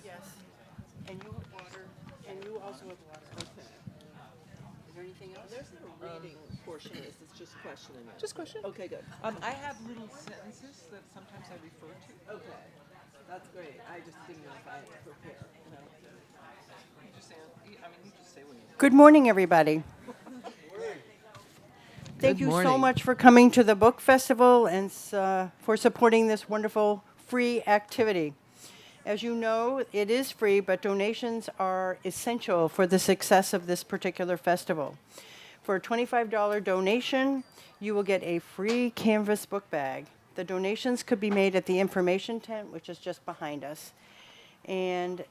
Yes. And you have water, and you also have water. Okay. Is there anything else? There's no reading portion of this. It's just question and answer. Just question. Okay, good. I have little sentences that sometimes I refer to. Okay. That's great. I just didn't know if I had to prepare. You just say, you just say when you. Good morning, everybody. Thank Good you so morning. much for coming to the book festival and for supporting this wonderful free activity. As you know, it is free, but donations are essential for the success of this particular festival. For a $25 donation, you will get a free canvas book bag. The donations could be made at the information tent, which is just behind us. And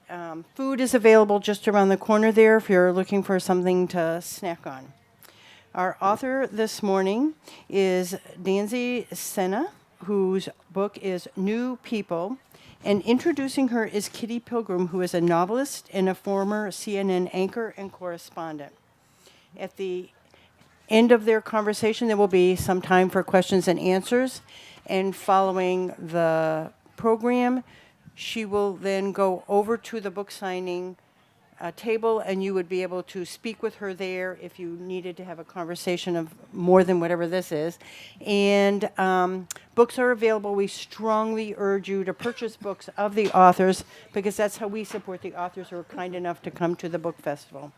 food is available just around the corner there if you're looking for something to snack on. Our author this morning is Danzy Senna, whose book is New People. And introducing her is Kitty Pilgrim, who is a novelist and a former CNN anchor and correspondent. At the end of their conversation, there will be some time for questions and answers. And following the program, she will then go over to the book signing table, and you would be able to speak with her there if you needed to have a conversation of more than whatever this is. And books are available. We strongly urge you to purchase books of the authors because that's how we support the authors who are kind enough to come to the book festival.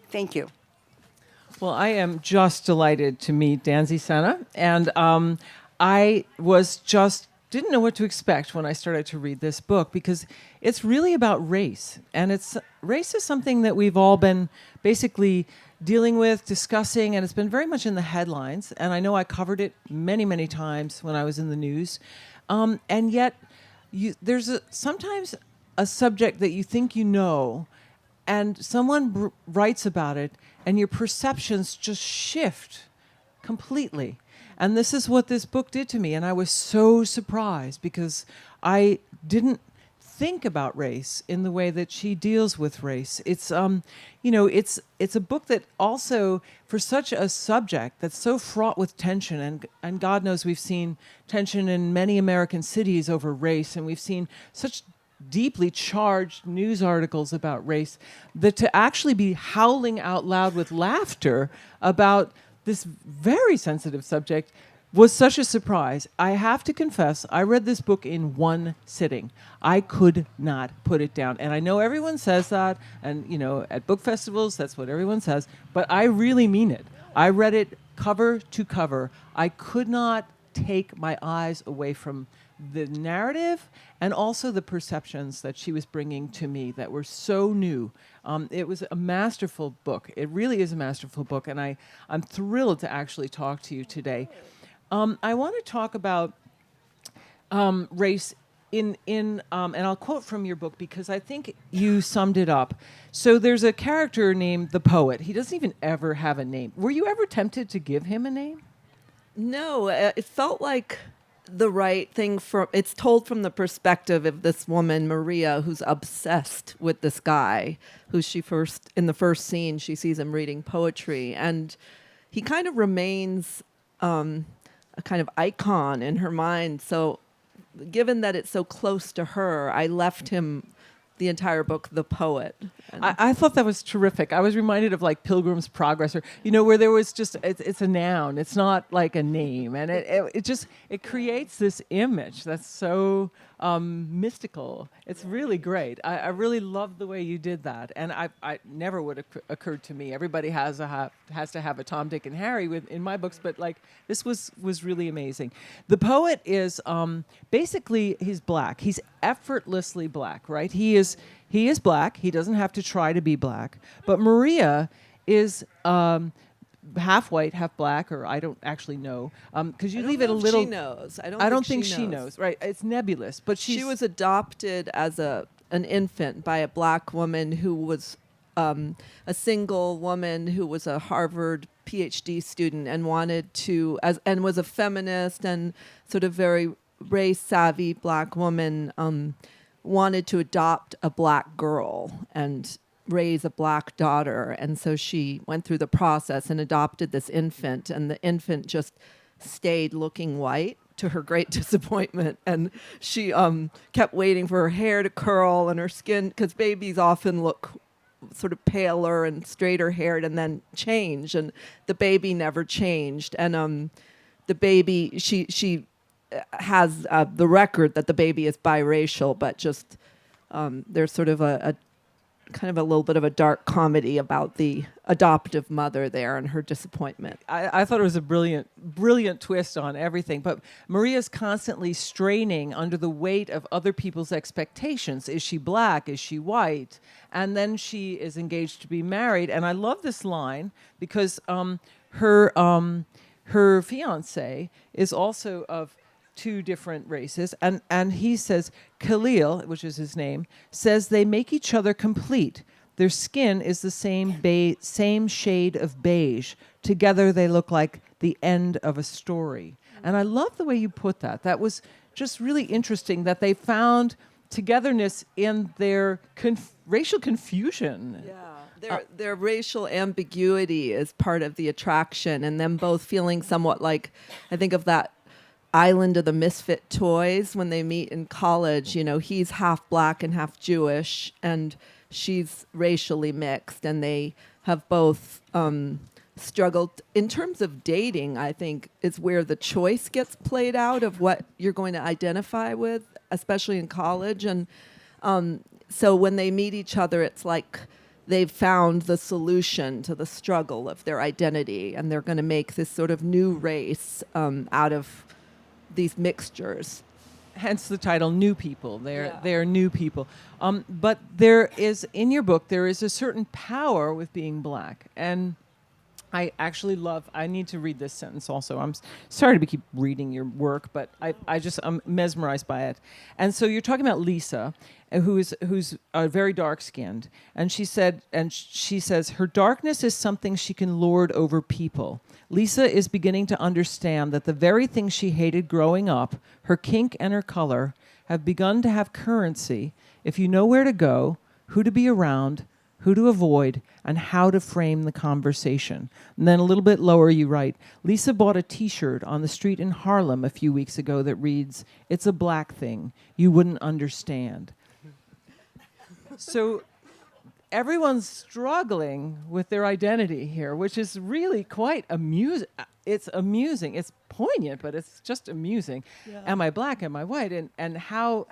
Thank you. Well, I am just delighted to meet Danzy Senna, and I was just didn't know what to expect when I started to read this book because it's really about race, and race is something that we've all been basically dealing with, discussing, and it's been very much in the headlines. And I know I covered it many, many times when I was in the news, and yet there's sometimes a subject that you think you know, and someone writes about it, and your perceptions just shift completely. And this is what this book did to me, and I was so surprised because I didn't think about race in the way that she deals with race. It's it's a book that also, for such a subject that's so fraught with tension, and God knows we've seen tension in many American cities over race, and we've seen such deeply charged news articles about race, that to actually be howling out loud with laughter about this very sensitive subject was such a surprise. I have to confess, I read this book in one sitting. I could not put it down. And I know everyone says that, and at book festivals, that's what everyone says, but I really mean it. I read it cover to cover. I could not take my eyes away from the narrative and also the perceptions that she was bringing to me that were so new. It was a masterful book. It really is a masterful book, and I'm thrilled to actually talk to you today. I want to talk about race and I'll quote from your book because I think you summed it up. So there's a character named the poet. He doesn't even ever have a name. Were you ever tempted to give him a name? No, it felt like the right thing it's told from the perspective of this woman, Maria, who's obsessed with this guy, who in the first scene, she sees him reading poetry, and he kind of remains a kind of icon in her mind. So given that it's so close to her, I left him the entire book, The Poet. I thought that was terrific. I was reminded of like Pilgrim's Progress, or where there was just it's a noun. It's not like a name, and it creates this image that's so mystical. It's really great. I really love the way you did that, and I never would have occurred to me. Everybody has to have a Tom, Dick, and Harry in my books, but like this was really amazing. The poet is basically he's black. He's effortlessly black, right? He is black. He doesn't have to try to be black. But Maria is half white, half black, or I don't actually know, because you leave it a little. She knows. I don't think she knows. Right? It's nebulous. But she was adopted as an infant by a black woman who was a single woman who was a Harvard PhD student and wanted to, and was a feminist and sort of very race savvy black woman, wanted to adopt a black girl and raise a black daughter. And so she went through the process and adopted this infant, and the infant just stayed looking white to her great disappointment. And she kept waiting for her hair to curl and her skin, because babies often look sort of paler and straighter haired and then change. And the baby never changed. And the baby, she has the record that the baby is biracial, but just there's sort of a kind of a little bit of a dark comedy about the adoptive mother there and her disappointment. I thought it was a brilliant twist on everything. But Maria's constantly straining under the weight of other people's expectations. Is she black? Is she white? And then she is engaged to be married. And I love this line because her fiance is also of two different races, and he says, Khalil, which is his name, says they make each other complete. Their skin is the same shade of beige. Together they look like the end of a story. And I love the way you put that. That was just really interesting, that they found togetherness in their racial confusion. Yeah. Their racial ambiguity is part of the attraction, and them both feeling somewhat like, I think of that Island of the Misfit Toys when they meet in college. You know, he's half black and half Jewish, and she's racially mixed, and they have both struggled. In terms of dating, I think is where the choice gets played out of what you're going to identify with, especially in college. And so when they meet each other, it's like they've found the solution to the struggle of their identity, and they're going to make this sort of new race out of these mixtures. Hence the title, New People. They're new people. But there is, in your book, there is a certain power with being black. And I actually I need to read this sentence also. I'm sorry to keep reading your work, but I'm mesmerized by it. And so you're talking about Lisa, who's very dark-skinned. And she says, her darkness is something she can lord over people. Lisa is beginning to understand that the very things she hated growing up, her kink and her color, have begun to have currency if you know where to go, who to be around, who to avoid, and how to frame the conversation. And then a little bit lower you write, Lisa bought a T-shirt on the street in Harlem a few weeks ago that reads, "It's a black thing. You wouldn't understand." So everyone's struggling with their identity here, which is really quite amusing. It's amusing. It's poignant, but it's just amusing. Yeah. Am I black? Am I white? And how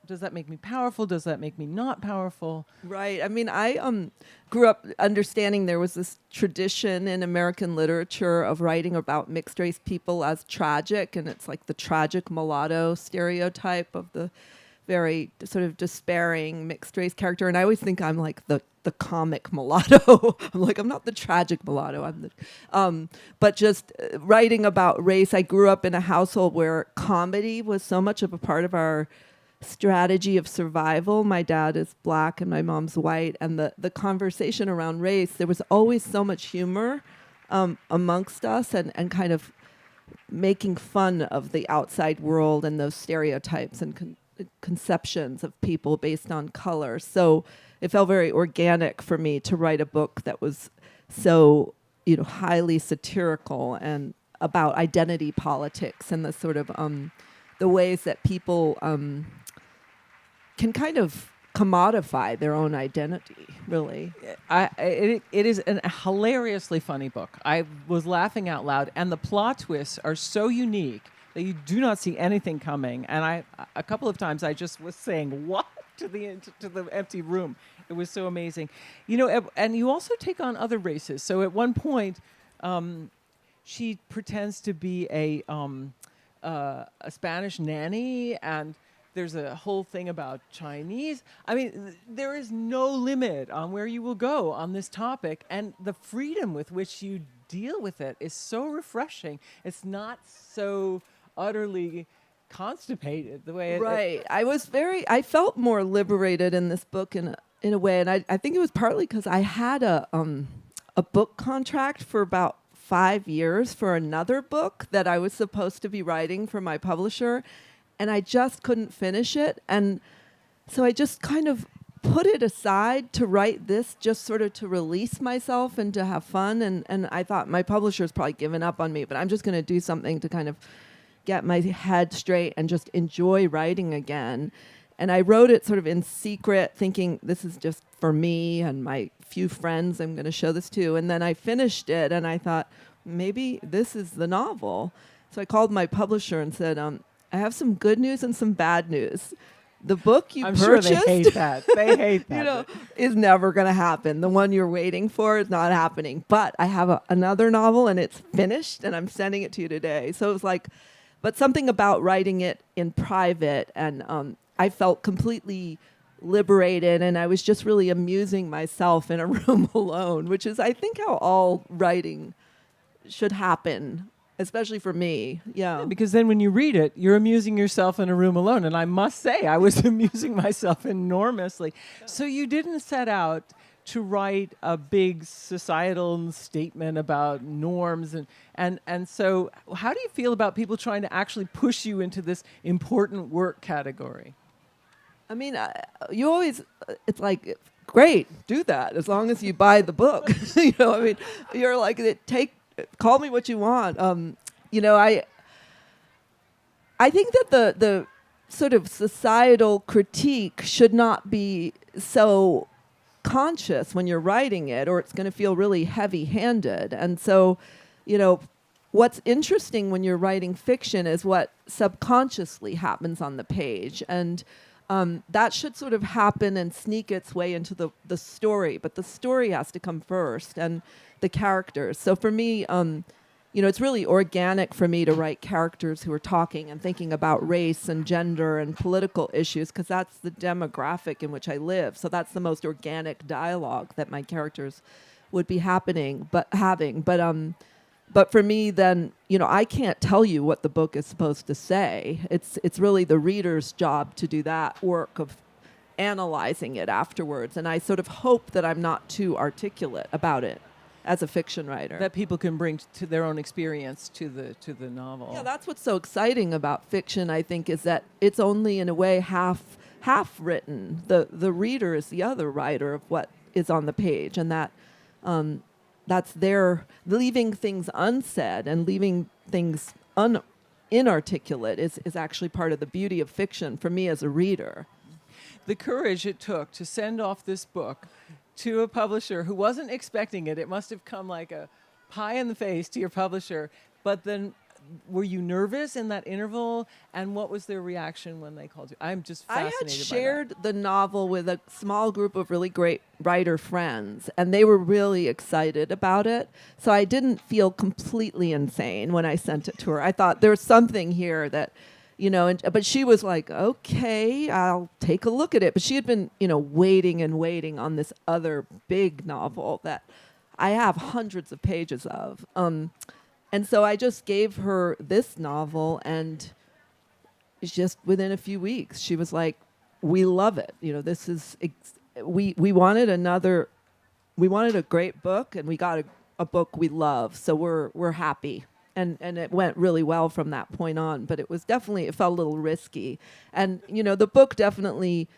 does that make me powerful? Does that make me not powerful? Right. I mean, I grew up understanding there was this tradition in American literature of writing about mixed race people as tragic, and it's like the tragic mulatto stereotype of the very sort of despairing mixed race character. And I always think I'm like the comic mulatto. I'm like, I'm not the tragic mulatto. But just writing about race, I grew up in a household where comedy was so much of a part of our strategy of survival. My dad is black and my mom's white, and the conversation around race, there was always so much humor amongst us, and kind of making fun of the outside world and those stereotypes and conceptions of people based on color. So it felt very organic for me to write a book that was so, highly satirical and about identity politics and the sort of the ways that people can kind of commodify their own identity, really. It is a hilariously funny book. I was laughing out loud, and the plot twists are so unique that you do not see anything coming. And a couple of times I just was saying, what? To the empty room. It was so amazing. And you also take on other races. So at one point, she pretends to be a Spanish nanny, and there's a whole thing about Chinese. I mean, there is no limit on where you will go on this topic, and the freedom with which you deal with it is so refreshing. It's not so utterly constipated the way right. I felt more liberated in this book in in a way, and I think it was partly because I had a book contract for about 5 years for another book that I was supposed to be writing for my publisher, and I just couldn't finish it. And so I just kind of put it aside to write this, just sort of to release myself and to have fun. And I thought my publisher's probably given up on me, but I'm just going to do something to kind of get my head straight and just enjoy writing again. And I wrote it sort of in secret, thinking this is just for me and my few friends I'm going to show this to. And then I finished it, and I thought, maybe this is the novel. So I called my publisher and said, I have some good news and some bad news. The book you I'm purchased, sure they hate that. They hate that. is never going to happen. The one you're waiting for is not happening. But I have another novel, and it's finished, and I'm sending it to you today. So it was like, but something about writing it in private, and I felt completely liberated, and I was just really amusing myself in a room alone, which is, I think, how all writing should happen, especially for me. Yeah. Because then when you read it, you're amusing yourself in a room alone. And I must say, I was amusing myself enormously. So you didn't set out to write a big societal statement about norms. And so how do you feel about people trying to actually push you into this important work category? I mean, you always, it's like, great, do that, as long as you buy the book. I mean, you're like, call me what you want. I think that the sort of societal critique should not be so conscious when you're writing it, or it's going to feel really heavy-handed. And so, what's interesting when you're writing fiction is what subconsciously happens on the page. And that should sort of happen and sneak its way into the story. But the story has to come first, and the characters. So for me, it's really organic for me to write characters who are talking and thinking about race and gender and political issues, because that's the demographic in which I live. So that's the most organic dialogue that my characters would be having. But for me, then, I can't tell you what the book is supposed to say. It's really the reader's job to do that work of analyzing it afterwards. And I sort of hope that I'm not too articulate about it as a fiction writer. That people can bring to their own experience to the novel. Yeah, that's what's so exciting about fiction, I think, is that it's only in a way half written. The reader is the other writer of what is on the page, and that's their leaving things unsaid and leaving things inarticulate is actually part of the beauty of fiction for me as a reader. The courage it took to send off this book to a publisher who wasn't expecting it. It must have come like a pie in the face to your publisher. But then were you nervous in that interval? And what was their reaction when they called you? I'm just fascinated by that. I had shared the novel with a small group of really great writer friends, and they were really excited about it. So I didn't feel completely insane when I sent it to her. I thought there's something here that, but she was like, okay, I'll take a look at it. But she had been, waiting and waiting on this other big novel that I have hundreds of pages of. And so I just gave her this novel, and it's just within a few weeks, she was like, we love it. This is, we wanted a great book, and we got a book we love. So we're happy. And it went really well from that point on, but it felt a little risky. And, the book definitely,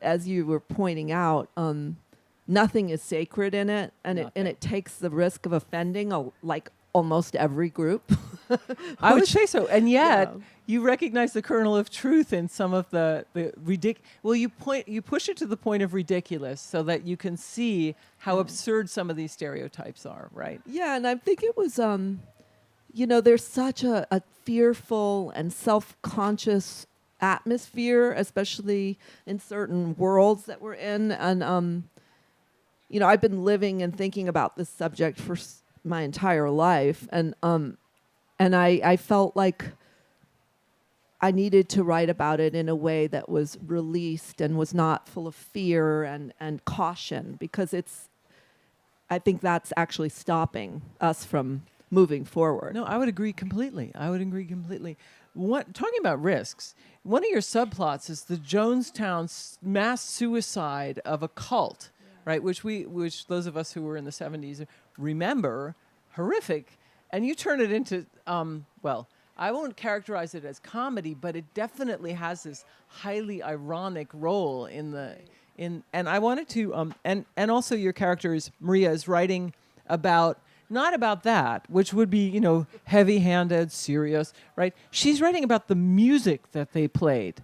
as you were pointing out, nothing is sacred in it, and it takes the risk of offending almost every group. I would say so. And yet, you recognize the kernel of truth in some of the ridiculous. Well, you push it to the point of ridiculous so that you can see how absurd some of these stereotypes are, right? Yeah, and I think it was, there's such a fearful and self-conscious atmosphere, especially in certain worlds that we're in. And, I've been living and thinking about this subject for my entire life, and I felt like I needed to write about it in a way that was released and was not full of fear and caution, because I think that's actually stopping us from moving forward. No, I would agree completely. Talking about risks, one of your subplots is the Jonestown mass suicide of a cult, right? Which those of us who were in the 70s remember, horrific. And you turn it into, well, I won't characterize it as comedy, but it definitely has this highly ironic role and I wanted to, and also your character is, Maria is writing about, not about that, which would be, heavy-handed, serious, right? She's writing about the music that they played.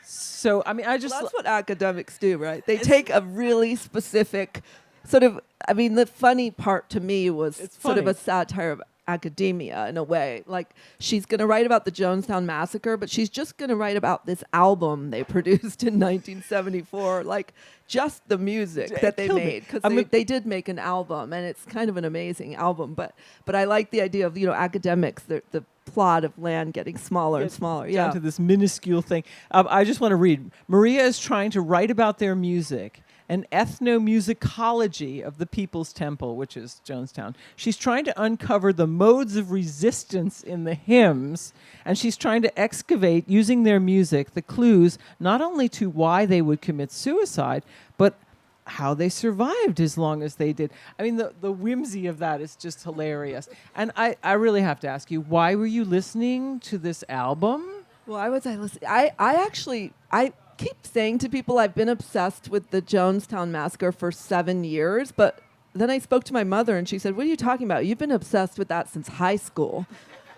So, I mean, Well, that's what academics do, right? They take a really specific sort of, I mean, the funny part to me was sort of funny. a satire of academia in a way. Like, she's going to write about the Jonestown Massacre, but she's just going to write about this album they produced in 1974, like just the music that they killed me. made. Because they did make an album, and it's kind of an amazing album. But I like the idea of, academics, the plot of land getting smaller and smaller. Down to this minuscule thing. I just want to read. Maria is trying to write about their music, an ethnomusicology of the People's Temple, which is Jonestown. She's trying to uncover the modes of resistance in the hymns, and she's trying to excavate, using their music, the clues not only to why they would commit suicide, but how they survived as long as they did. I mean, the whimsy of that is just hilarious. And I really have to ask you, why were you listening to this album? Why was I listening? I keep saying to people I've been obsessed with the Jonestown Massacre for 7 years, but then I spoke to my mother and she said, "What are you talking about? You've been obsessed with that since high school."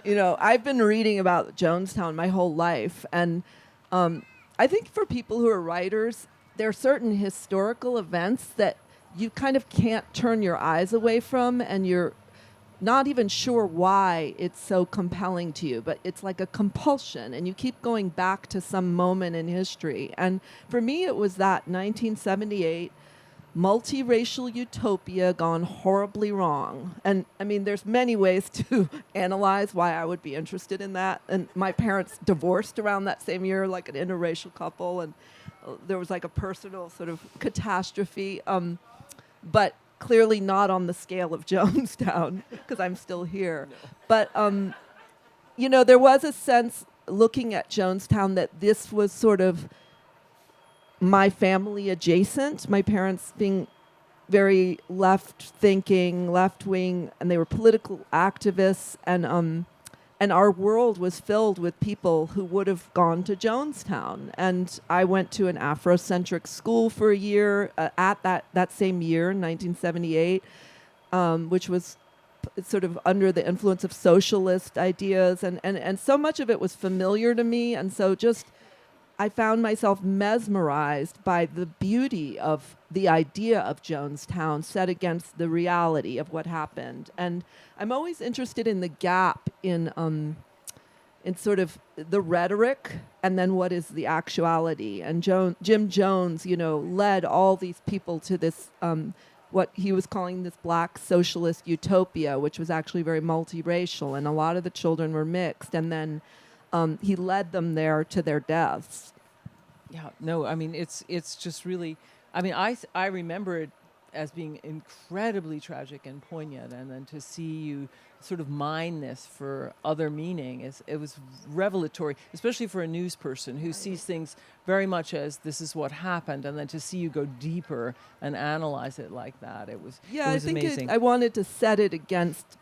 I've been reading about Jonestown my whole life, and I think for people who are writers, there are certain historical events that you kind of can't turn your eyes away from, and you're not even sure why it's so compelling to you, but it's like a compulsion, and you keep going back to some moment in history. And for me, it was that 1978 multiracial utopia gone horribly wrong. And I mean, there's many ways to analyze why I would be interested in that. And my parents divorced around that same year, like an interracial couple, and there was like a personal sort of catastrophe, but clearly not on the scale of Jonestown, because I'm still here. No. But, there was a sense looking at Jonestown that this was sort of my family adjacent, my parents being very left-thinking, left-wing, and they were political activists, and our world was filled with people who would have gone to Jonestown. And I went to an Afrocentric school for a year at that same year, 1978, which was sort of under the influence of socialist ideas. And so much of it was familiar to me. And so just I found myself mesmerized by the beauty of the idea of Jonestown set against the reality of what happened. And I'm always interested in the gap in sort of the rhetoric and then what is the actuality. And Jim Jones, led all these people to this, what he was calling this black socialist utopia, which was actually very multiracial, and a lot of the children were mixed. And then he led them there to their deaths. Yeah, no, I mean, it's just really, I mean, I remember it as being incredibly tragic and poignant, and then to see you sort of mine this for other meaning, it was revelatory, especially for a news person who sees things very much as this is what happened, and then to see you go deeper and analyze it like that, it was amazing. I wanted to set it against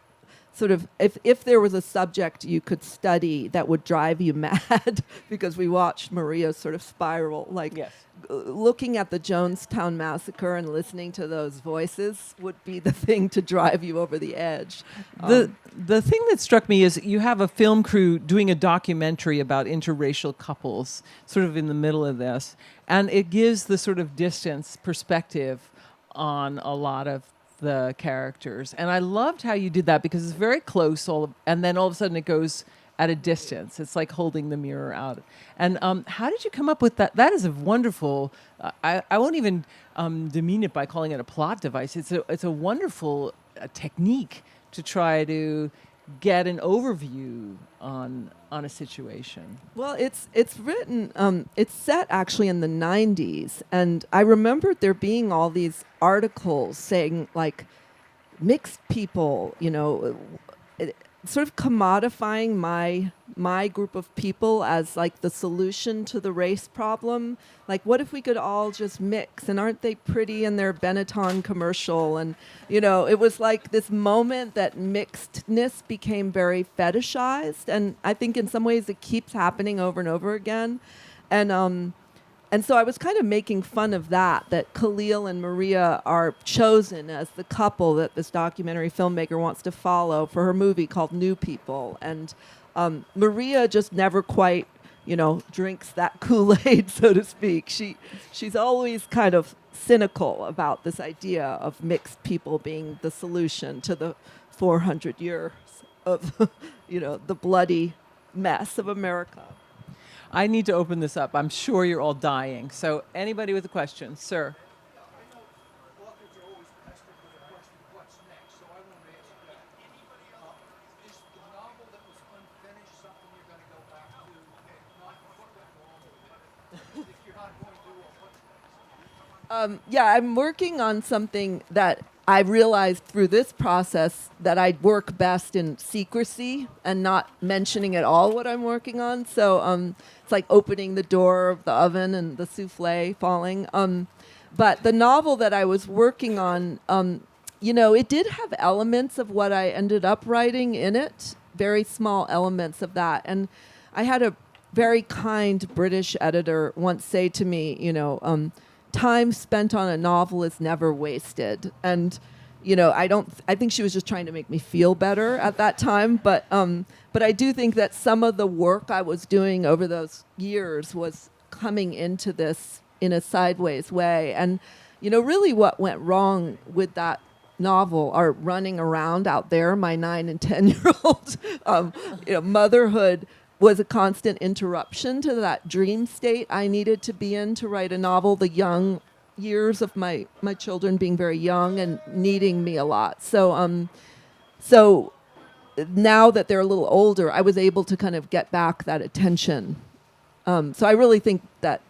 sort of, if there was a subject you could study that would drive you mad, because we watched Maria sort of spiral, like yes. Looking at the Jonestown Massacre and listening to those voices would be the thing to drive you over the edge. The thing that struck me is you have a film crew doing a documentary about interracial couples sort of in the middle of this, and it gives the sort of distance perspective on a lot of the characters. And I loved how you did that, because it's very close, and then all of a sudden it goes at a distance. It's like holding the mirror out. And how did you come up with that? That is a wonderful, I won't even demean it by calling it a plot device. It's a wonderful technique to try to get an overview on a situation. Well, it's written, it's set actually in the 90s. And I remembered there being all these articles saying, like, mixed people, sort of commodifying my group of people as like the solution to the race problem. Like, what if we could all just mix? And aren't they pretty in their Benetton commercial? And it was like this moment that mixedness became very fetishized, and I think in some ways it keeps happening over and over again. And so I was kind of making fun of that Khalil and Maria are chosen as the couple that this documentary filmmaker wants to follow for her movie called New People. And Maria just never quite, drinks that Kool-Aid, so to speak. She's always kind of cynical about this idea of mixed people being the solution to the 400 years of, the bloody mess of America. I need to open this up. I'm sure you're all dying. So anybody with a question? Sir. Authors are always pestered with a question, what's next? So I want to ask you that. Is the novel that was unfinished something you're going to go back to and not put that wrong with it? If you're not going to, what's next? Yeah, I'm working on something that I realized through this process that I'd work best in secrecy and not mentioning at all what I'm working on. So it's like opening the door of the oven and the souffle falling. But the novel that I was working on, it did have elements of what I ended up writing in it, very small elements of that. And I had a very kind British editor once say to me, time spent on a novel is never wasted. And I think she was just trying to make me feel better at that time, but I do think that some of the work I was doing over those years was coming into this in a sideways way. And really what went wrong with that novel are running around out there, my 9 and 10-year-old motherhood was a constant interruption to that dream state I needed to be in to write a novel, the young years of my children being very young and needing me a lot. So now that they're a little older, I was able to kind of get back that attention. So I really think that,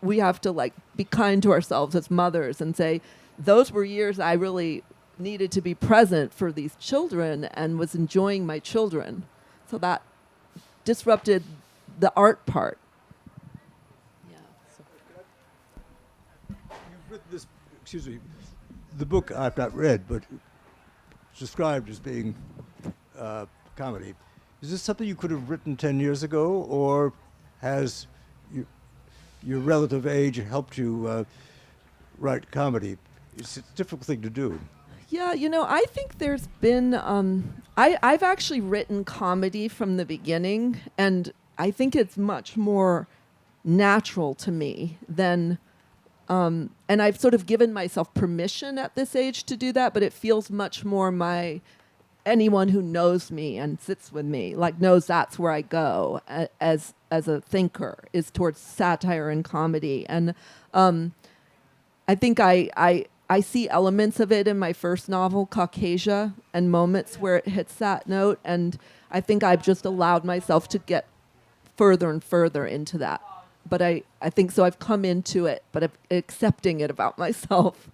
we have to be kind to ourselves as mothers and say, those were years I really needed to be present for these children and was enjoying my children. So that disrupted the art part. You've written this, the book I've not read, but it's described as being comedy. Is this something you could have written 10 years ago, or has your relative age helped you write comedy? It's a difficult thing to do. Yeah, I think there's been, I've actually written comedy from the beginning, and I think it's much more natural to me than, and I've sort of given myself permission at this age to do that, but it feels much more anyone who knows me and sits with me, knows that's where I go as a thinker, is towards satire and comedy. And I think I see elements of it in my first novel, Caucasia, and moments where it hits that note. And I think I've just allowed myself to get further and further into that. But I think so I've come into it, but I'm accepting it about myself.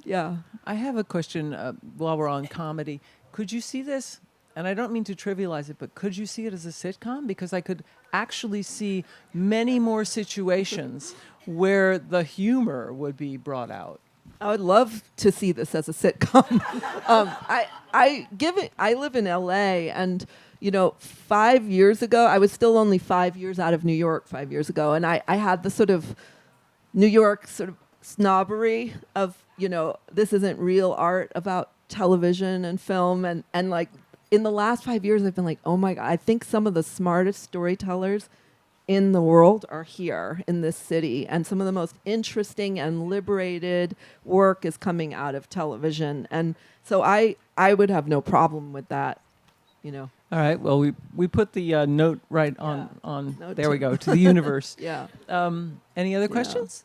Yeah. I have a question while we're on comedy. Could you see this, and I don't mean to trivialize it, but could you see it as a sitcom? Because I could actually see many more situations where the humor would be brought out. I would love to see this as a sitcom. I live in LA, and 5 years ago, I was still only 5 years out of New York 5 years ago, and I had the sort of New York sort of snobbery of, this isn't real art about television and film, and in the last 5 years, I've been like, oh my God, I think some of the smartest storytellers in the world are here in this city, and some of the most interesting and liberated work is coming out of television. And so I would have no problem with that, All right. Well, we put the note right on Note there we to- go, to the universe. Yeah. Any other questions?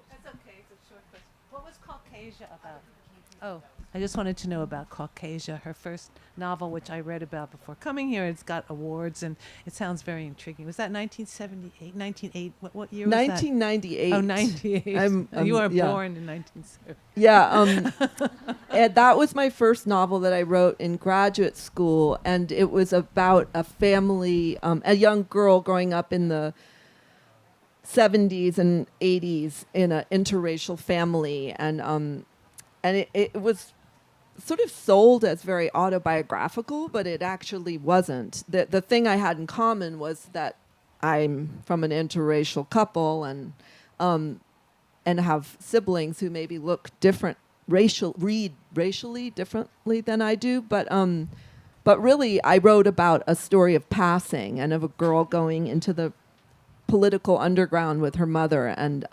That's okay, it's a short question. What was Caucasia about? Oh, I just wanted to know about Caucasia, her first novel, which I read about before coming here. It's got awards, and it sounds very intriguing. Was that 1978, 1980? What year was that? 1998. Oh, 98. You were born in 1970. Yeah, and that was my first novel that I wrote in graduate school, and it was about a family, a young girl growing up in the 70s and 80s in an interracial family, and it was sort of sold as very autobiographical, but it actually wasn't. The thing I had in common was that I'm from an interracial couple and have siblings who maybe look different, read racially differently than I do, but really I wrote about a story of passing and of a girl going into the political underground with her mother and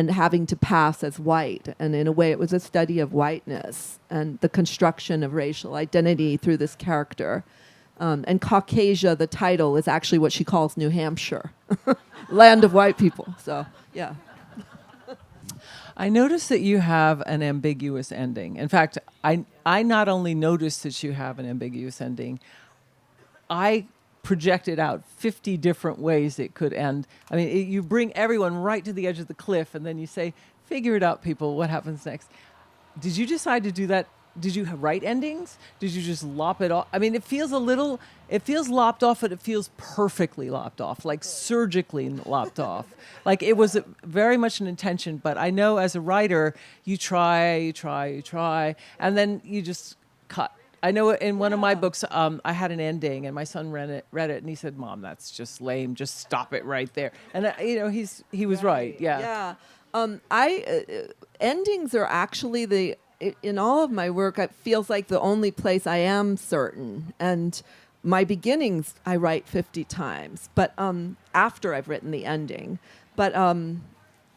having to pass as white. And in a way, it was a study of whiteness and the construction of racial identity through this character. And Caucasia, the title, is actually what she calls New Hampshire, land of white people. So, yeah. I noticed that you have an ambiguous ending. In fact, I not only noticed that you have an ambiguous ending, I projected out 50 different ways it could end. I mean, you bring everyone right to the edge of the cliff, and then you say, figure it out, people, what happens next? Did you decide to do that? Did you write endings? Did you just lop it off? I mean, it feels lopped off, but it feels perfectly lopped off, like surgically lopped off. Like it was very much an intention, but I know as a writer, you try, and then you just cut. I know in one of my books, I had an ending, and my son read it, and he said, "Mom, that's just lame. Just stop it right there." And he was right. Yeah. Endings are actually in all of my work, it feels like the only place I am certain. And my beginnings, I write 50 times, but after I've written the ending.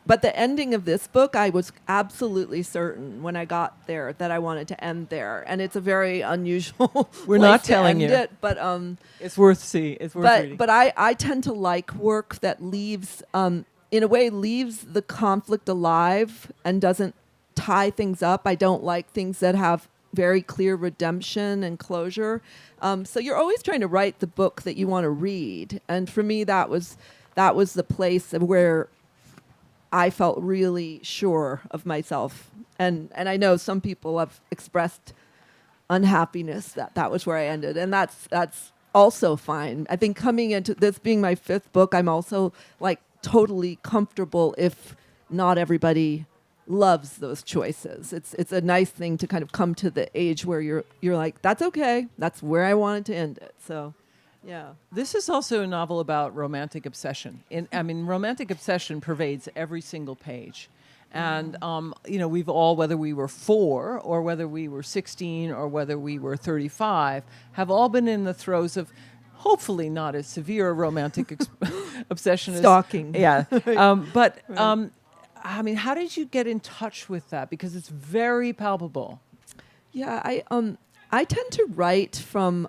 But the ending of this book, I was absolutely certain when I got there that I wanted to end there, and it's a very unusual. We're place not to telling end you, it, but it's worth reading. But I tend to like work that leaves, in a way, leaves the conflict alive and doesn't tie things up. I don't like things that have very clear redemption and closure. So you're always trying to write the book that you want to read, and for me, that was the place where I felt really sure of myself. And I know some people have expressed unhappiness that was where I ended. And that's also fine. I think coming into this being my 5th book, I'm also like totally comfortable if not everybody loves those choices. It's a nice thing to kind of come to the age where you're like, that's okay. That's where I wanted to end it. So yeah. This is also a novel about romantic obsession. Romantic obsession pervades every single page. And, we've all, whether we were 4 or whether we were 16 or whether we were 35, have all been in the throes of hopefully not as severe a romantic obsession. Stalking. Yeah. How did you get in touch with that? Because it's very palpable. Yeah, I tend to write from...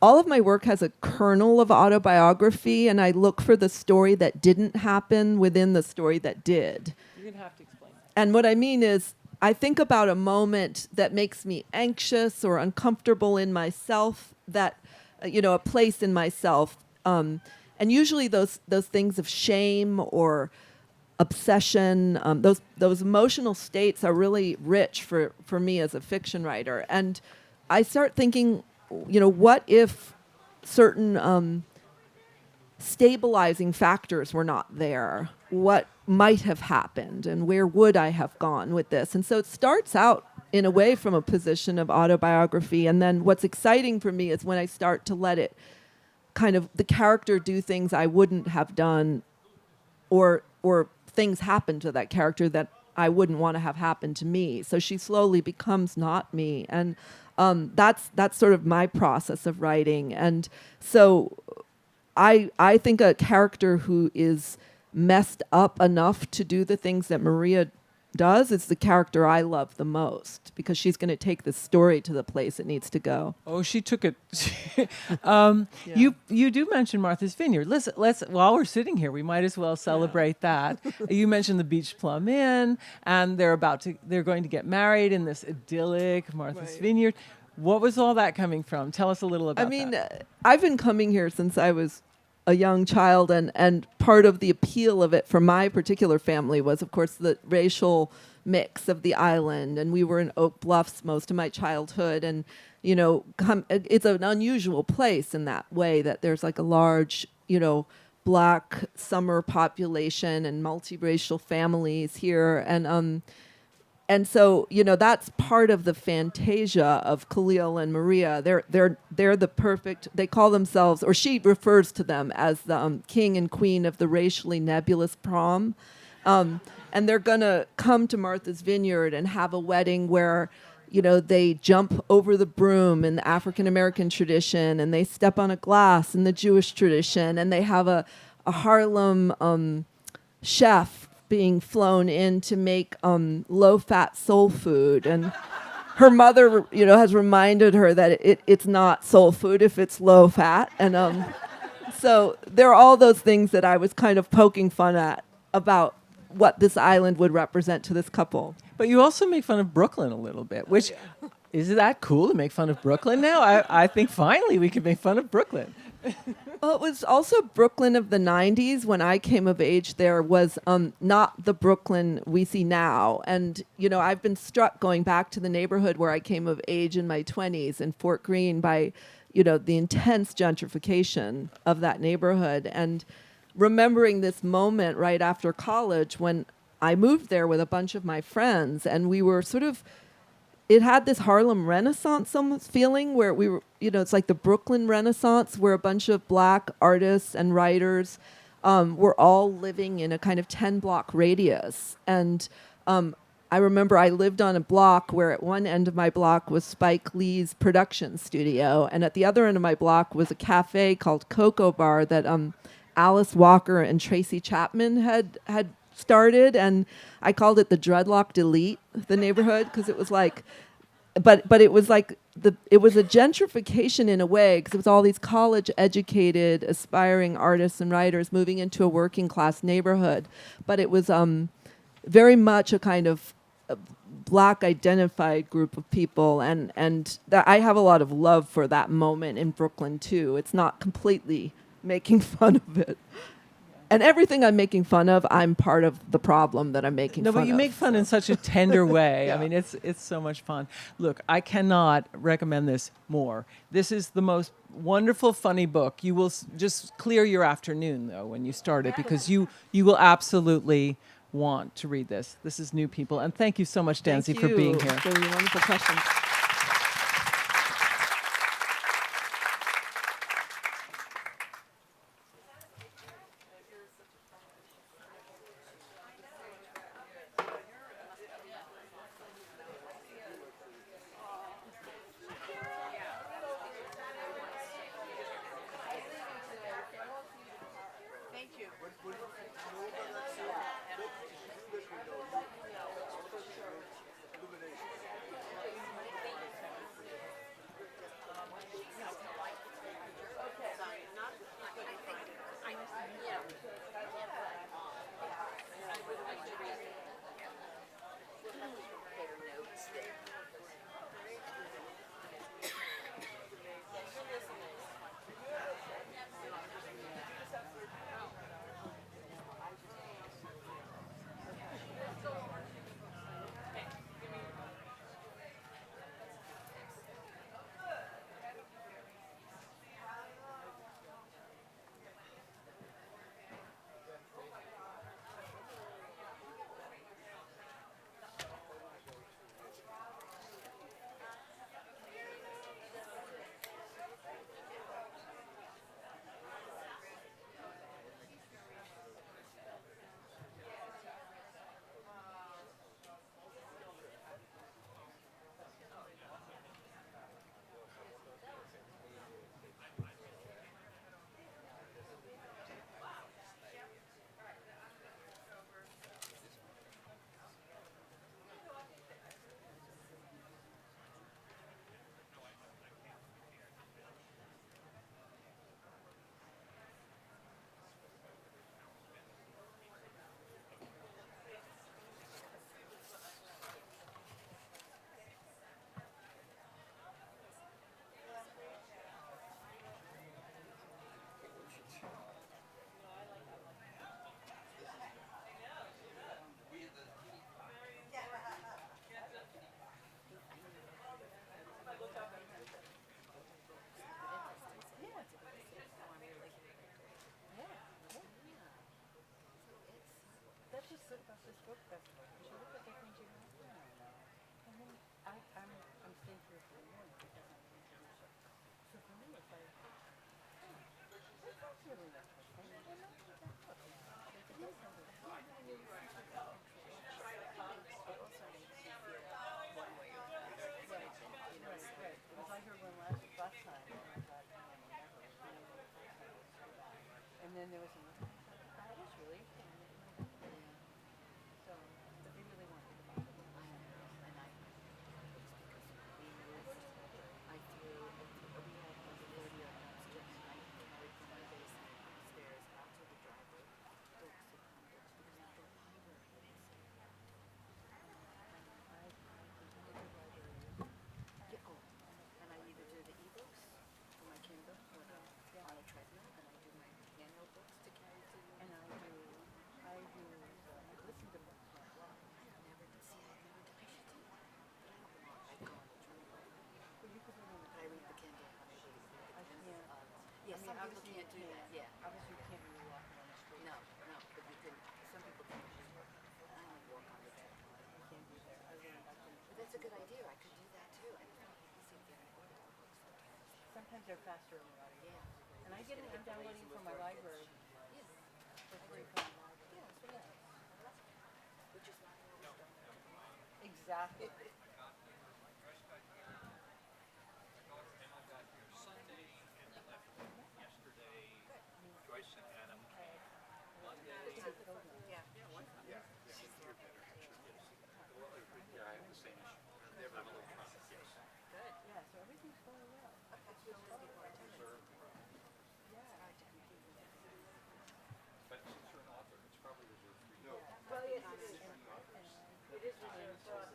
all of my work has a kernel of autobiography, and I look for the story that didn't happen within the story that did. You're going to have to explain that. And what I mean is, I think about a moment that makes me anxious or uncomfortable in myself, that, a place in myself. And usually those things of shame or obsession, those emotional states are really rich for me as a fiction writer. And I start thinking, what if certain stabilizing factors were not there? What might have happened, and where would I have gone with this? And so it starts out in a way from a position of autobiography, and then what's exciting for me is when I start to let it kind of the character do things I wouldn't have done, or things happen to that character that I wouldn't want to have happen to me. So she slowly becomes not me, and that's sort of my process of writing. And so I think a character who is messed up enough to do the things that Maria does is the character I love the most, because she's going to take the story to the place it needs to go. Oh, she took it. You do mention Martha's Vineyard. Let's while we're sitting here, we might as well celebrate that. You mentioned the Beach Plum Inn, and they're going to get married in this idyllic Martha's Vineyard. What was all that coming from? Tell us a little about that. I've been coming here since I was a young child, and part of the appeal of it for my particular family was, of course, the racial mix of the island. And we were in Oak Bluffs most of my childhood, and it's an unusual place in that way, that there's like a large, black summer population and multiracial families here, and so, that's part of the fantasia of Khalil and Maria. They're the perfect. They call themselves, or she refers to them as the king and queen of the racially nebulous prom, and they're gonna come to Martha's Vineyard and have a wedding where, they jump over the broom in the African American tradition, and they step on a glass in the Jewish tradition, and they have a Harlem chef being flown in to make low-fat soul food, and her mother, has reminded her that it's not soul food if it's low-fat, and so there are all those things that I was kind of poking fun at about what this island would represent to this couple. But you also make fun of Brooklyn a little bit, which is that cool to make fun of Brooklyn now? I think finally we can make fun of Brooklyn. Well, it was also Brooklyn of the 90s. When I came of age, there was not the Brooklyn we see now. And, I've been struck going back to the neighborhood where I came of age in my 20s in Fort Greene by, the intense gentrification of that neighborhood. And remembering this moment right after college when I moved there with a bunch of my friends, and we were it had this Harlem Renaissance almost feeling, where we were, it's like the Brooklyn Renaissance, where a bunch of black artists and writers were all living in a kind of 10-block radius. And I remember I lived on a block where at one end of my block was Spike Lee's production studio, and at the other end of my block was a cafe called Cocoa Bar that Alice Walker and Tracy Chapman had started, and I called it the Dreadlock Delete, the neighborhood, because it was like, but it was like it was a gentrification in a way, because it was all these college-educated, aspiring artists and writers moving into a working-class neighborhood, but it was very much a kind of black-identified group of people, and that I have a lot of love for that moment in Brooklyn too. It's not completely making fun of it. And everything I'm making fun of, I'm part of the problem that I'm making fun of. No, but you make fun in such a tender way. Yeah. I mean, it's so much fun. Look, I cannot recommend this more. This is the most wonderful, funny book. You will just clear your afternoon, though, when you start it, because you will absolutely want to read this. This is New People. And thank you so much, Danzy, for being here. Thank you for your wonderful questions. about this book festival. You should look at the things you have done. And then I'm staying here for the morning because I'm an introducer. So for me, it's like, that's really interesting. Well, not that book now. It does have a It also makes you feel one way or the other. right. Because I heard one last time, and I thought, oh, never. And then there was another one. I thought, that was really interesting. So, but they really wanted to buy it. I know, and it's because we moved. I threw, we had a 40-year downstairs, and I carried from my basement upstairs out to the driveway, books upon books, because I thought library is. I go to the library. Yeah, oh, and I either do the e-books on my Kindle or on a treadmill, and I do my handheld books to carry to you. And I listen to books. I've never, see, I've never done, I should do that. But I don't want, I go on the treadmill. Well, you could read on the But I read the Kindle, I'm able to read I the Kindle. can't. Yeah, I mean, some people obviously can't do that, yeah. Obviously, you can't really walk on the street. No, but you can, some people can. I only walk on the treadmill. I can't do that. I learned I can. But that's a good idea, I could do that too. I don't know, you see, getting older books sometimes. Sometimes they're faster in the audio. Yeah. And I'm downloading from my library Yeah. for free from the library. Yeah, that's what it is. Which is why I always don't have to. Exactly. Sunday and left yesterday. Joyce and Adam came. Monday. Yeah. Yeah, I have the same issue. They're not electronic, yes. Good. Yeah, so everything's going well. But since you're an author, it's probably reserved for you. Well, yes, it is. It is reserved for us.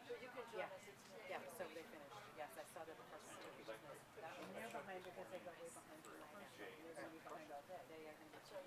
So you can join us. Yeah, so they finished. Yes, I saw that the first one. And they're behind because they got way behind.